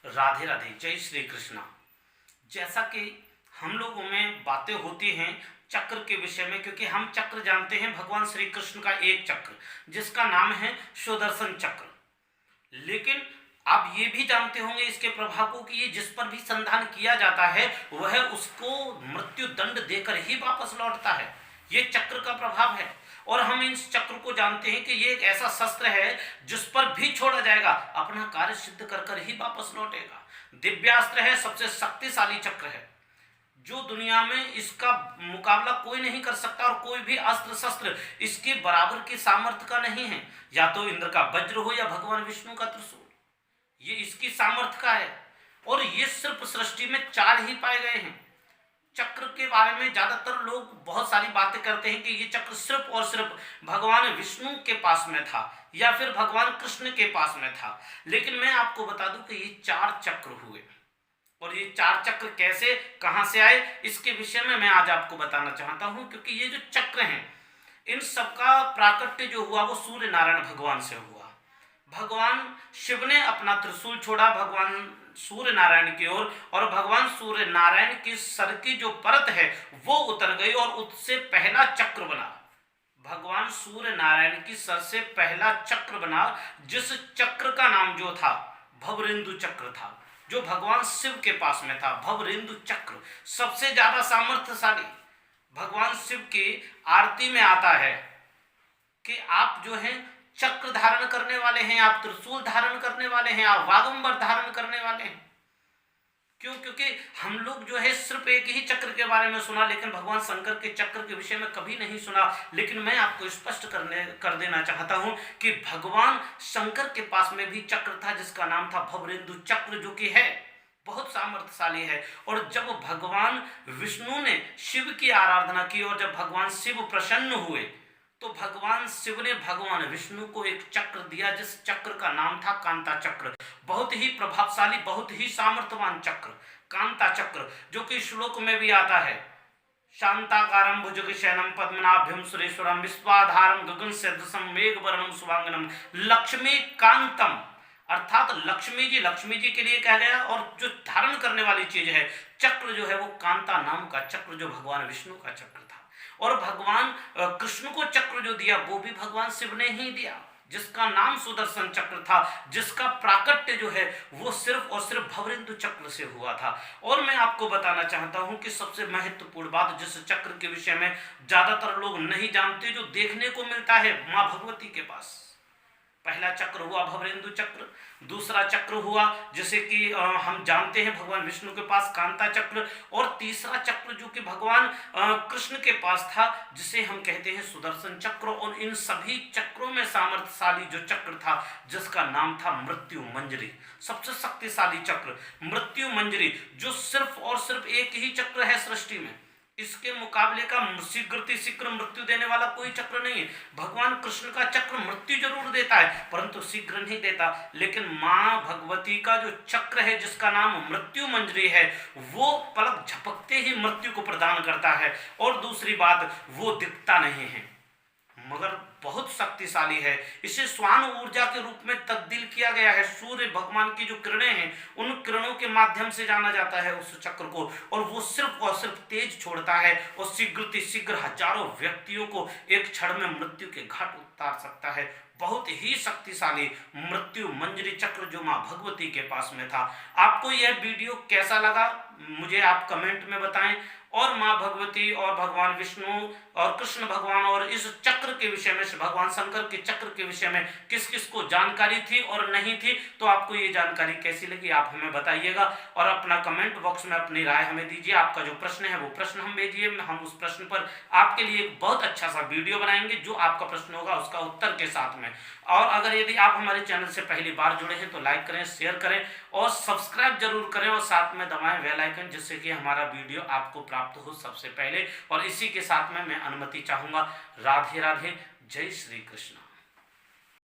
राधे राधे, जय श्री कृष्णा। जैसा कि हम लोगों में बातें होती हैं चक्र के विषय में, क्योंकि हम चक्र जानते हैं भगवान श्री कृष्ण का एक चक्र जिसका नाम है सुदर्शन चक्र। लेकिन आप ये भी जानते होंगे इसके प्रभाव को कि ये जिस पर भी संधान किया जाता है वह उसको मृत्यु दंड देकर ही वापस लौटता है। ये चक्र का प्रभाव है और हम इस चक्र को जानते हैं कि ये एक ऐसा शस्त्र है जिस पर भी छोड़ा जाएगा अपना कार्य सिद्ध कर कर ही वापस लौटेगा। दिव्यास्त्र है, सबसे शक्तिशाली चक्र है जो दुनिया में इसका मुकाबला कोई नहीं कर सकता और कोई भी अस्त्र शस्त्र इसके बराबर की सामर्थ्य का नहीं है। या तो इंद्र का वज्र हो या भगवान विष्णु का त्रिशूल, ये इसकी सामर्थ्य का है। और ये सिर्फ सृष्टि में 4 ही पाए गए हैं। चक्र के बारे में ज्यादातर लोग बहुत सारी बातें करते हैं कि ये चक्र सिर्फ और सिर्फ भगवान विष्णु के पास में था या फिर भगवान कृष्ण के पास में था। लेकिन मैं आपको बता दूं कि ये 4 चक्र हुए और ये 4 चक्र कैसे कहां से आए इसके विषय में मैं आज आपको बताना चाहता हूं। क्योंकि ये जो चक्र हैं इन सबका प्राकट्य जो हुआ वो सूर्य नारायण भगवान से हुआ। भगवान शिव ने अपना त्रिशूल छोड़ा भगवान सूर्य नारायण की ओर और भगवान सूर्य नारायण की सर की जो परत है वो उतर गई और उससे पहला चक्र बना। भगवान सूर्य नारायण की सर से पहला चक्र बना जिस चक्र का नाम जो था भवरेंदु चक्र था, जो भगवान शिव के पास में था। भवरेंदु चक्र सबसे ज्यादा सामर्थ्यशाली। भगवान शिव की आरती में आता है कि आप जो हैं चक्र धारण करने वाले हैं, आप त्रिशूल धारण करने वाले हैं, आप वागंबर धारण करने वाले हैं। क्यों? क्योंकि हम लोग जो है सिर्फ एक ही चक्र के बारे में सुना लेकिन भगवान शंकर के चक्र के विषय में कभी नहीं सुना। लेकिन मैं आपको स्पष्ट कर देना चाहता हूं कि भगवान शंकर के पास में भी चक्र था जिसका नाम था भवरेंदु चक्र, जो कि है बहुत सामर्थ्यशाली है। और जब भगवान विष्णु ने शिव की आराधना की और जब भगवान शिव प्रसन्न हुए तो भगवान शिव ने भगवान विष्णु को एक चक्र दिया जिस चक्र का नाम था कांता चक्र। बहुत ही प्रभावशाली, बहुत ही सामर्थ्यवान चक्र कांता चक्र, जो कि श्लोक में भी आता है। शांताकारं भुजगशयनं पद्मनाभं सुरेश्वरं विश्वाधारं गगन सदृशं मेघवर्णं शुभांगनं लक्ष्मीकांतम, अर्थात लक्ष्मी जी के लिए कहा गया। और जो धारण करने वाली चीज है चक्र जो है वो कांता नाम का चक्र जो भगवान विष्णु का चक्र था। और भगवान कृष्ण को चक्र जो दिया वो भी भगवान शिव ने ही दिया जिसका नाम सुदर्शन चक्र था, जिसका प्राकट्य जो है वो सिर्फ और सिर्फ भवरेंदु चक्र से हुआ था। और मैं आपको बताना चाहता हूं कि सबसे महत्वपूर्ण बात जिस चक्र के विषय में ज्यादातर लोग नहीं जानते, जो देखने को मिलता है मां भगवती के पास। पहला चक्र हुआ भवरेंदु चक्र, दूसरा चक्र हुआ जिसे कि हम जानते हैं भगवान विष्णु के पास कांता चक्र, और तीसरा चक्र जो कि भगवान कृष्ण के पास था जिसे हम कहते हैं सुदर्शन चक्र। और इन सभी चक्रों में सामर्थ्यशाली जो चक्र था जिसका नाम था मृत्यु मंजरी, सबसे शक्तिशाली चक्र मृत्यु मंजरी, जो सिर्फ और सिर्फ एक ही चक्र है सृष्टि में। इसके मुकाबले का शीघ्र मृत्यु देने वाला कोई चक्र नहीं है। भगवान कृष्ण का चक्र मृत्यु जरूर देता है परंतु शीघ्र नहीं देता, लेकिन मां भगवती का जो चक्र है जिसका नाम मृत्यु मंजरी है वो पलक झपकते ही मृत्यु को प्रदान करता है। और दूसरी बात, वो दिखता नहीं है मगर बहुत शक्तिशाली है। इसे स्वान ऊर्जा के रूप में तब्दील किया गया है। सूर्य भगवान की जो किरणें हैं उन किरणों के माध्यम से जाना जाता है उस चक्र को, और वो सिर्फ और सिर्फ तेज छोड़ता है और शीघ्र हजारों व्यक्तियों को एक क्षण में मृत्यु के घाट उतार सकता है। बहुत ही शक्तिशाली मृत्यु मंजरी चक्र जो मां भगवती के पास में था। आपको यह वीडियो कैसा लगा मुझे आप कमेंट में बताएं। और मां भगवती और भगवान विष्णु और कृष्ण भगवान और इस चक्र के विषय में, भगवान शंकर के चक्र के विषय में किस किस को जानकारी थी और नहीं थी, तो आपको ये जानकारी कैसी लगी आप हमें बताइएगा। और अपना कमेंट बॉक्स में अपनी राय हमें दीजिए। आपका जो प्रश्न है वो प्रश्न हम भेजिए, हम उस प्रश्न पर आपके लिए एक बहुत अच्छा सा वीडियो बनाएंगे जो आपका प्रश्न होगा उसका उत्तर के साथ में। और अगर यदि आप हमारे चैनल से पहली बार जुड़े हैं तो लाइक करें, शेयर करें और सब्सक्राइब जरूर करें और साथ में दबाएं बेल आइकन, जिससे कि हमारा वीडियो आपको प्राप्त हो सबसे पहले। और इसी के साथ में मैं अनुमति चाहूंगा। राधे राधे, जय श्री कृष्ण।